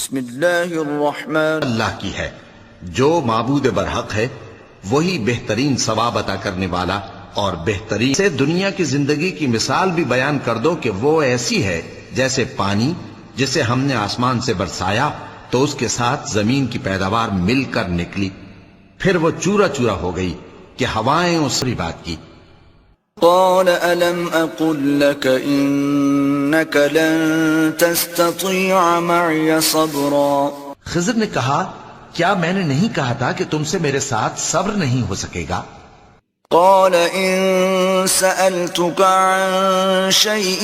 بسم اللہ الرحمن اللہ کی ہے جو معبود برحق ہے، وہی بہترین ثواب عطا کرنے والا اور بہترین سے دنیا کی زندگی کی مثال بھی بیان کر دو کہ وہ ایسی ہے جیسے پانی جسے ہم نے آسمان سے برسایا تو اس کے ساتھ زمین کی پیداوار مل کر نکلی، پھر وہ چورا چورا ہو گئی کہ ہوائیں اس کی بات کی۔ قال ألم أقل لك إنك لن تستطيع معي صبرا خضر نے کہا کیا میں نے نہیں کہا تھا کہ تم سے میرے ساتھ صبر نہیں ہو سکے گا؟ قال إن سألتك عن شيء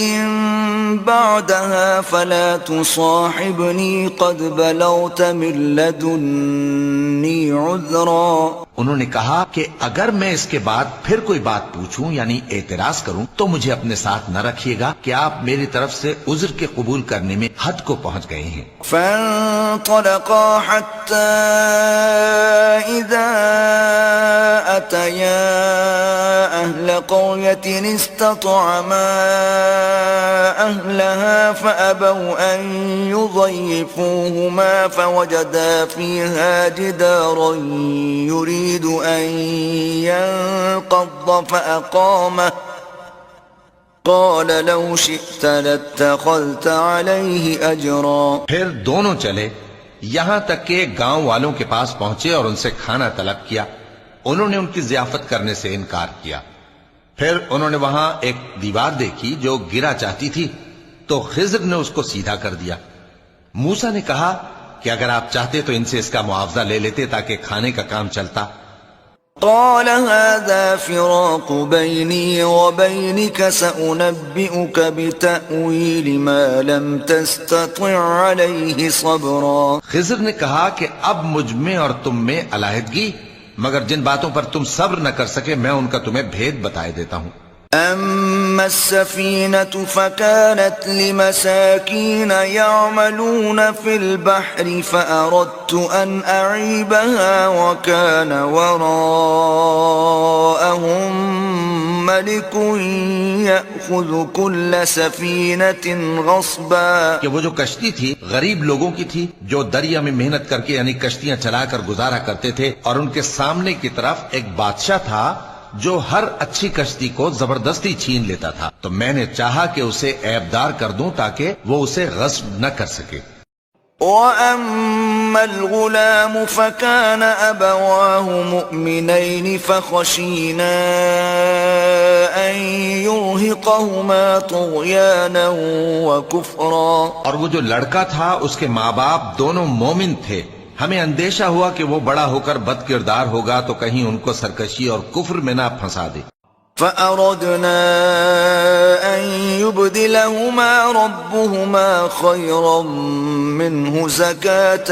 بعدها فلا تصاحبني قد بلغت من لدني عذرا۔ انہوں نے کہا کہ اگر میں اس کے بعد پھر کوئی بات پوچھوں یعنی اعتراض کروں تو مجھے اپنے ساتھ نہ رکھیے گا کہ آپ میری طرف سے عذر کے قبول کرنے میں حد کو پہنچ گئے ہیں۔ فانطلقا حتى إذا أتيا أهل قرية استطعما أهلها فأبوا أن يضيفوهما فوجدا فيها جدارا يريد أن ينقض فأقامه قال لو شئت لاتخذت عليه أجرا۔ پھر دونوں چلے یہاں تک کہ گاؤں والوں کے پاس پہنچے اور ان سے کھانا طلب کیا۔ انہوں نے ان کی ضیافت کرنے سے انکار کیا۔ پھر انہوں نے وہاں ایک دیوار دیکھی جو گرا چاہتی تھی تو خضر نے اس کو سیدھا کر دیا۔ موسیٰ نے کہا کہ اگر آپ چاہتے تو ان سے اس کا معاوضہ لے لیتے تاکہ کھانے کا کام چلتا۔ قال هذا فراق بيني وبينك سأنبئك بتأويل ما لم تستطع عليه صبرا۔ خضر نے کہا کہ اب مجھ میں اور تم میں علیحدگی، مگر جن باتوں پر تم صبر نہ کر سکے میں ان کا تمہیں بھید بتائے دیتا ہوں۔ أما السفينة فكانت لمساكين يعملون في البحر فأردت أن أعيبها وكان وراءهم ملك يأخذ كل سفينة غصبا۔ کہ وہ جو کشتی تھی غریب لوگوں کی تھی جو دریا میں محنت کر کے یعنی کشتیاں چلا کر گزارا کرتے تھے، اور ان کے سامنے کی طرف ایک بادشاہ تھا جو ہر اچھی کشتی کو زبردستی چھین لیتا تھا، تو میں نے چاہا کہ اسے عیبدار کر دوں تاکہ وہ اسے غصب نہ کر سکے۔ وَأَمَّا الْغُلَامُ فَكَانَ أَبَوَاهُ مُؤْمِنَيْنِ فَخَشِينَا أَن يُرْهِقَهُمَا طُغْيَانًا وَكُفْرًا۔ اور وہ جو لڑکا تھا اس کے ماں باپ دونوں مومن تھے، ہمیں اندیشہ ہوا کہ وہ بڑا ہو کر بد کردار ہوگا تو کہیں ان کو سرکشی اور کفر میں نہ پھنسا دے۔ فَأَرَدْنَا أَن يُبْدِلَهُمَا رَبُّهُمَا خَيْرًا مِّنْهُ زَكَاةً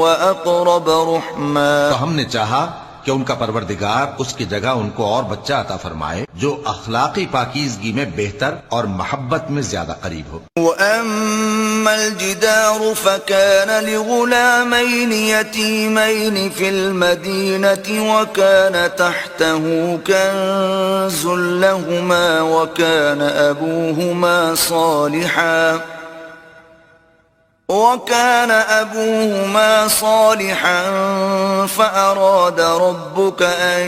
وَأَقْرَبَ رُحْمًا۔ تو ہم نے چاہا کہ ان کا پروردگار اس کی جگہ ان کو اور بچہ عطا فرمائے جو اخلاقی پاکیزگی میں بہتر اور محبت میں زیادہ قریب ہو۔ وَأَمَّا الْجِدَارُ فَكَانَ لِغُلَامَيْنِ يَتِيمَيْنِ فِي الْمَدِينَةِ وَكَانَ تَحْتَهُ كَنزٌ لَهُمَا وَكَانَ أبوهما صالحا فأراد ربك أن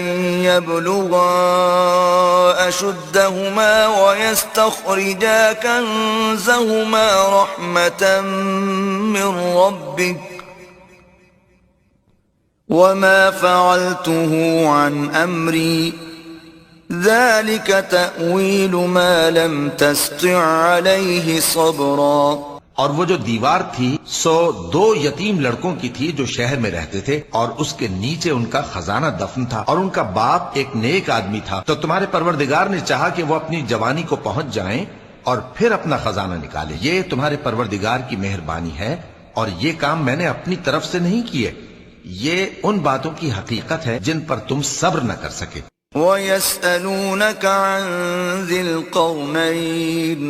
يبلغا أشدهما ويستخرجا كنزهما رحمة من ربك وما فعلته عن أمري ذلك تأويل ما لم تستطع عليه صبرا۔ اور وہ جو دیوار تھی سو دو یتیم لڑکوں کی تھی جو شہر میں رہتے تھے، اور اس کے نیچے ان کا خزانہ دفن تھا، اور ان کا باپ ایک نیک آدمی تھا۔ تو تمہارے پروردگار نے چاہا کہ وہ اپنی جوانی کو پہنچ جائیں اور پھر اپنا خزانہ نکالے۔ یہ تمہارے پروردگار کی مہربانی ہے اور یہ کام میں نے اپنی طرف سے نہیں کیے، یہ ان باتوں کی حقیقت ہے جن پر تم صبر نہ کر سکے۔ وَيَسْأَلُونَكَ عَنْ ذِي الْقَرْنَيْنِ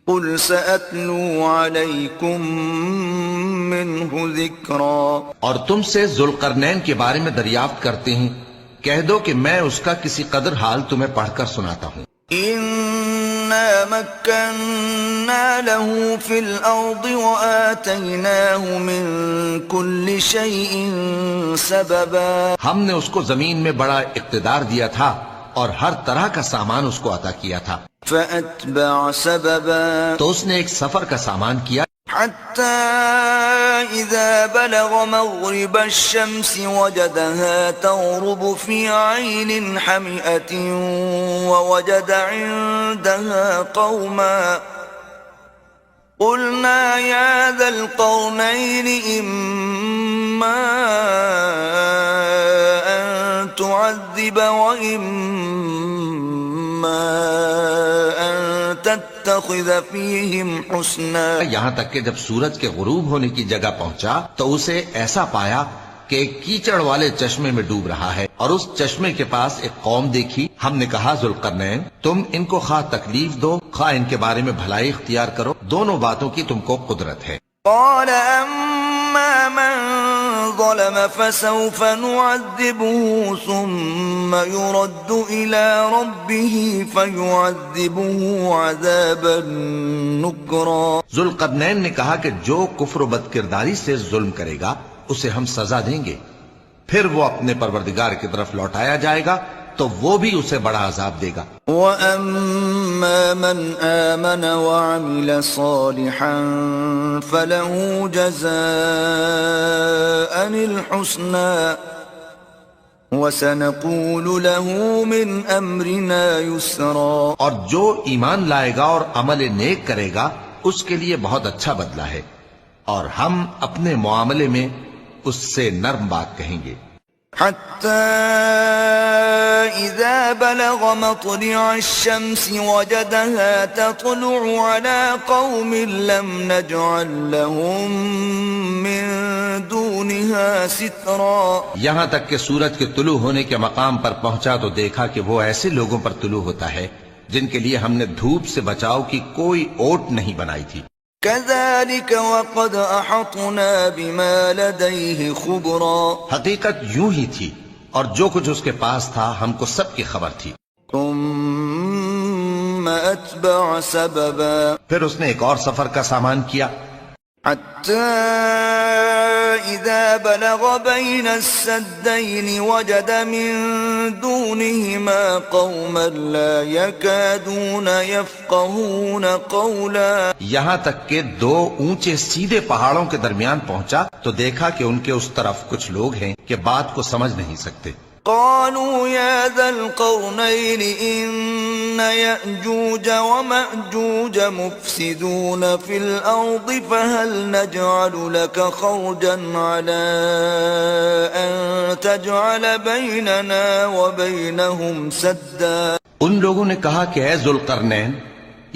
قُلْ سَأَتْلُو عَلَيْكُمْ مِنْهُ ذِكْرًا۔ اور تم سے ذوالقرنین کے بارے میں دریافت کرتے ہیں، کہہ دو کہ میں اس کا کسی قدر حال تمہیں پڑھ کر سناتا ہوں۔ مكنا له في الأرض وآتيناه من كل شيء سببا. ہم نے اس کو زمین میں بڑا اقتدار دیا تھا اور ہر طرح کا سامان اس کو عطا کیا تھا. فأتبع سببا. تو اس نے ایک سفر کا سامان کیا حتى إذا بلغ مغرب الشمس وجدها تغرب في عين حمئة ووجد عندها قوما قلنا يا ذا القرنين إما أن تعذب وإما أن تتخذ فيهم حسنا. یہاں تک کہ جب سورج کے غروب ہونے کی جگہ پہنچا تو اسے ایسا پایا کہ ایک کیچڑ والے چشمے میں ڈوب رہا ہے اور اس چشمے کے پاس ایک قوم دیکھی. ہم نے کہا ذوالقرنین تم ان کو خواہ تکلیف دو خواہ ان کے بارے میں بھلائی اختیار کرو، دونوں باتوں کی تم کو قدرت ہے. قال أما من ظلم فسوف نعذبه ثم يرد إلى ربه فيعذبه عذابا نكرا. ذوالقرنین نے کہا کہ جو کفر و بدکرداری سے ظلم کرے گا اسے ہم سزا دیں گے، پھر وہ اپنے پروردگار کی طرف لوٹایا جائے گا تو وہ بھی اسے بڑا عذاب دے گا. وَأَمَّا مَنْ آمَنَ وَعَمِلَ صَالِحًا فَلَهُ جَزَاءً الْحُسْنَى وَسَنَقُولُ لَهُ مِنْ أَمْرِنَا يُسْرًا. اور جو ایمان لائے گا اور عمل نیک کرے گا اس کے لیے بہت اچھا بدلہ ہے اور ہم اپنے معاملے میں اس سے نرم بات کہیں گے. حتى إذا بلغ مطلع الشمس وجدها تطلع على قوم لم نجعل لهم من دونها سترا. یہاں تک کہ سورج کے طلوع ہونے کے مقام پر پہنچا تو دیکھا کہ وہ ایسے لوگوں پر طلوع ہوتا ہے جن کے لیے ہم نے دھوپ سے بچاؤ کی کوئی اوٹ نہیں بنائی تھی. كذلك وقد أحطنا بما لديه خبرا. حقیقت یوں ہی تھی اور جو کچھ اس کے پاس تھا ہم کو سب کی خبر تھی. ثم أتبع سببا. پھر اس نے ایک اور سفر کا سامان کیا حتى إذا بلغ بين السدين وجد من دونهما قوما لا يكادون يفقهون قولا. یہاں تک کہ دو اونچے سیدھے پہاڑوں کے درمیان پہنچا تو دیکھا کہ ان کے اس طرف کچھ لوگ ہیں کہ بات کو سمجھ نہیں سکتے. قالوا يا ذا القرنين إن يأجوج ومأجوج مفسدون في الأرض فهل نجعل لك خرجا على أن تجعل بيننا وبينهم سدا. ان لوگوں نے کہا کہ اے ذوالقرنین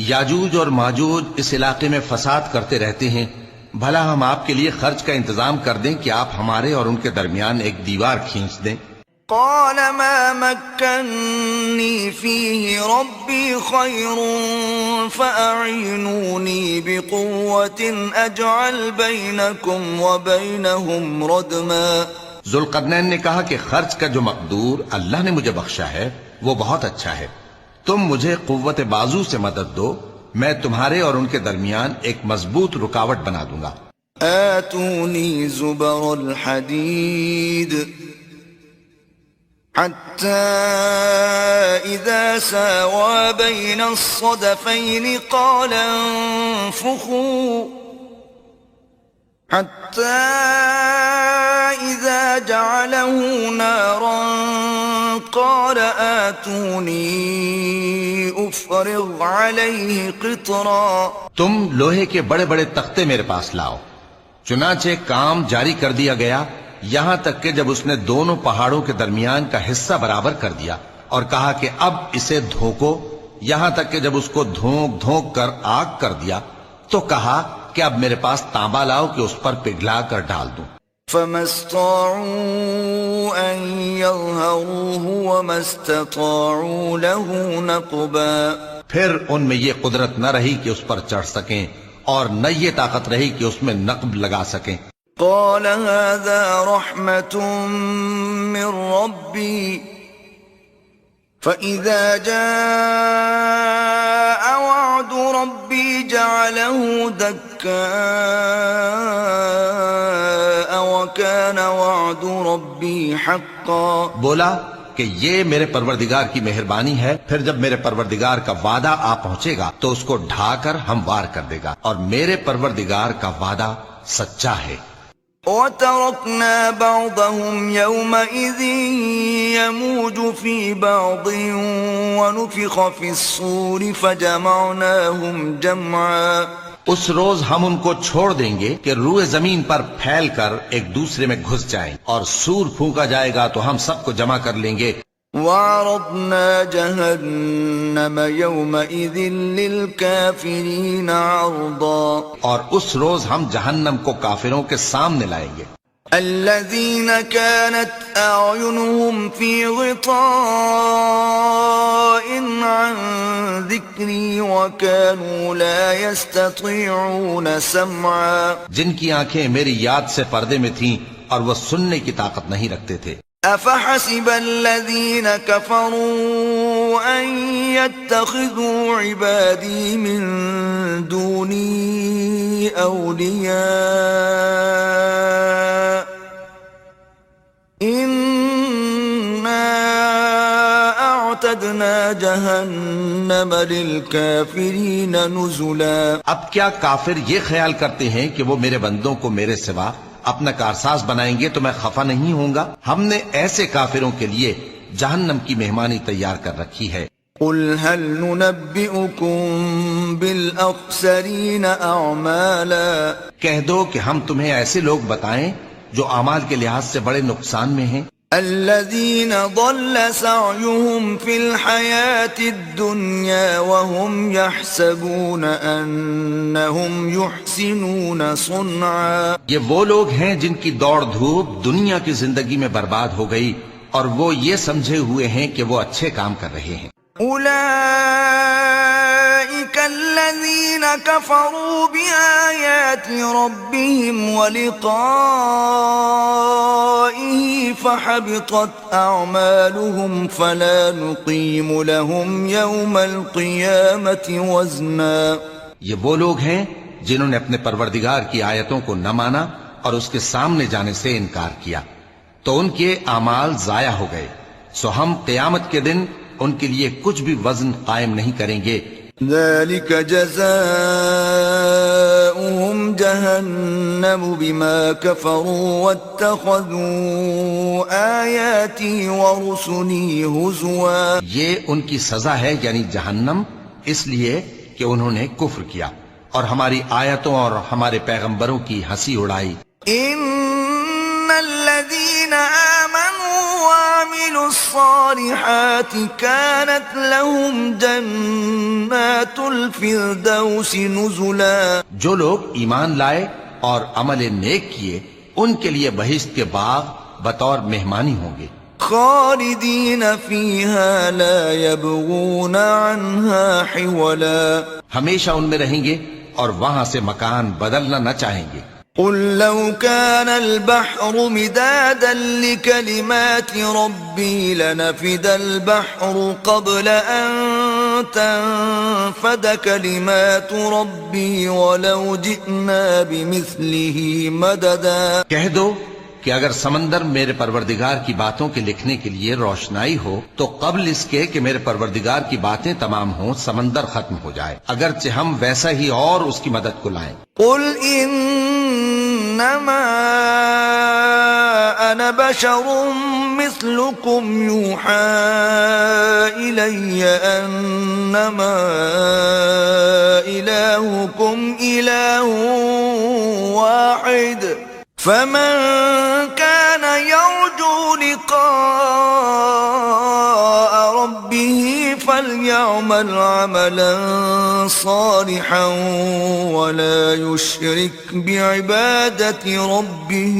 یاجوج اور ماجوج اس علاقے میں فساد کرتے رہتے ہیں، بھلا ہم آپ کے لیے خرچ کا انتظام کر دیں کہ آپ ہمارے اور ان کے درمیان ایک دیوار کھینچ دیں. قال ما مكنني فيه ربي خير فأعينوني بقوة أجعل بينكم وبينهم ردما. ذوالقرنین نے کہا کہ خرچ کا جو مقدور اللہ نے مجھے بخشا ہے وہ بہت اچھا ہے، تم مجھے قوت بازو سے مدد دو، میں تمہارے اور ان کے درمیان ایک مضبوط رکاوٹ بنا دوں گا. آتوني زبر الحديد حتى إذا ساوى بين الصدفين قال انفخوا حتى إذا جعله نارا قال آتوني أفرغ عليه قطرا. تم لوہے کے بڑے بڑے تختے میرے پاس لاؤ. چنانچہ کام جاری کر دیا گیا یہاں تک کہ جب اس نے دونوں پہاڑوں کے درمیان کا حصہ برابر کر دیا اور کہا کہ اب اسے دھوکو، یہاں تک کہ جب اس کو دھونک دھونک کر آگ کر دیا تو کہا کہ اب میرے پاس تانبا لاؤ کہ اس پر پگھلا کر ڈال دوں. فما استطاعوا أن يظهروه وما استطاعوا له نقبا. پھر ان میں یہ قدرت نہ رہی کہ اس پر چڑھ سکیں اور نہ یہ طاقت رہی کہ اس میں نقب لگا سکیں. قال هذا رحمة من ربي فَإِذَا جَاءَ وَعْدُ رَبِّي جَعَلَهُ دَكَّاءَ وَكَانَ وَعْدُ رَبِّي حَقًّا. بولا کہ یہ میرے پروردگار کی مہربانی ہے، پھر جب میرے پروردگار کا وعدہ آ پہنچے گا تو اس کو ڈھا کر ہموار کر دے گا، اور میرے پروردگار کا وعدہ سچا ہے. وَتَرَكْنَا بَعْضَهُمْ يَوْمَئِذٍ يَمُوجُ فِي بَعْضٍ وَنُفِخَ فِي الصُّورِ فَجَمَعْنَاهُمْ جَمْعًا. اس روز ہم ان کو چھوڑ دیں گے کہ روئے زمین پر پھیل کر ایک دوسرے میں گھس جائیں، اور سور پھونکا جائے گا تو ہم سب کو جمع کر لیں گے. وَعَرَضْنَا جَهَنَّمَ يَوْمَئِذٍ لِلْكَافِرِينَ عَرْضًا. اور اس روز ہم جہنم کو کافروں کے سامنے لائیں گے. الَّذِينَ كَانَتْ أَعْيُنُهُمْ فِي غِطَاءٍ عَنْ ذِكْرِي وَكَانُوا لَا يَسْتَطِيعُونَ سَمْعًا. جن کی آنکھیں میری یاد سے پردے میں تھیں اور وہ سننے کی طاقت نہیں رکھتے تھے. أَفَحَسِبَ الَّذِينَ كَفَرُوا أَن يَتَّخِذُوا عِبَادِي مِن دُونِي أَوْلِيَاءَ إِنَّا أَعْتَدْنَا جَهَنَّمَ لِلْكَافِرِينَ نُزُلًا. اب کیا کافر یہ خیال کرتے ہیں کہ وہ میرے بندوں کو میرے سوا اپنا کارساز بنائیں گے تو میں خفا نہیں ہوں گا؟ ہم نے ایسے کافروں کے لیے جہنم کی مہمانی تیار کر رکھی ہے. قُلْ هَلْ نُنَبِّئُكُمْ بِالْأَخْسَرِينَ أَعْمَالًا. کہہ دو کہ ہم تمہیں ایسے لوگ بتائیں جو اعمال کے لحاظ سے بڑے نقصان میں ہیں. الَّذِينَ ضَلَّ سَعْيُهُمْ فِي الْحَيَاةِ الدُّنْيَا وَهُمْ يَحْسَبُونَ أَنَّهُمْ يُحْسِنُونَ صُنْعًا. یہ وہ لوگ ہیں جن کی دوڑ دھوپ دنیا کی زندگی میں برباد ہو گئی اور وہ یہ سمجھے ہوئے ہیں کہ وہ اچھے کام کر رہے ہیں. أُولَئِكَ الَّذِينَ كَفَرُوا بِآيَاتِ رَبِّهِمْ وَلِقَائِهِ فَحَبِطَتْ أَعْمَالُهُمْ فَلَا نُقِيمُ لَهُمْ يَوْمَ الْقِيَامَةِ وَزْنًا. یہ وہ لوگ ہیں جنہوں نے اپنے پروردگار کی آیتوں کو نہ مانا اور اس کے سامنے جانے سے انکار کیا، تو ان کے اعمال ضائع ہو گئے، سو ہم قیامت کے دن ان کے لیے کچھ بھی وزن قائم نہیں کریں گے. ذَلِكَ جَزَاؤُهُمْ جَهَنَّمُ بِمَا كَفَرُوا وَاتَّخَذُوا آيَاتِي وَرُسُلِي هُزُوًا. یہ ان کی سزا ہے، یعنی جہنم، اس لیے کہ انہوں نے کفر کیا اور ہماری آیتوں اور ہمارے پیغمبروں کی ہنسی اڑائی. إِنَّ الَّذِينَ آمَنُوا وَعَمِلُوا الصَّالِحَاتِ كَانَتْ لَهُمْ جَنَّاتُ الْفِرْدَوْسِ نُزُلًا. جو لوگ ایمان لائے اور عمل نیک کیے ان کے لیے بہشت کے باغ بطور مہمانی ہوں گے. خالدین فیہا لا یبغون عنہا حولا. ہمیشہ ان میں رہیں گے اور وہاں سے مکان بدلنا نہ چاہیں گے. قل لو كان البحر مدادا لكلمات ربي لنفد البحر قبل أن تنفد كلمات ربي ولو جئنا بمثله مددا. کہہ دو کہ اگر سمندر میرے پروردگار کی باتوں کے لکھنے کے لیے روشنائی ہو تو قبل اس کے کہ میرے پروردگار کی باتیں تمام ہوں سمندر ختم ہو جائے، اگرچہ ہم ویسا ہی اور اس کی مدد کو لائیں. قل انما انا بشر مثلكم يوحى الي انما الهكم اله واحد فمن كان يرجو لقاء ربه فليعمل عملا صالحا ولا يشرك بعبادة ربه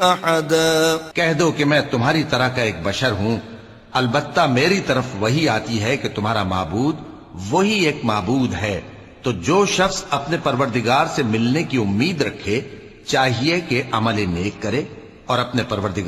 أحدا. کہہ دو کہ میں تمہاری طرح کا ایک بشر ہوں، البتہ میری طرف وہی آتی ہے کہ تمہارا معبود وہی ایک معبود ہے. تو جو شخص اپنے پروردگار سے ملنے کی امید رکھے چاہیے کہ عمل نیک کرے اور اپنے پروردگار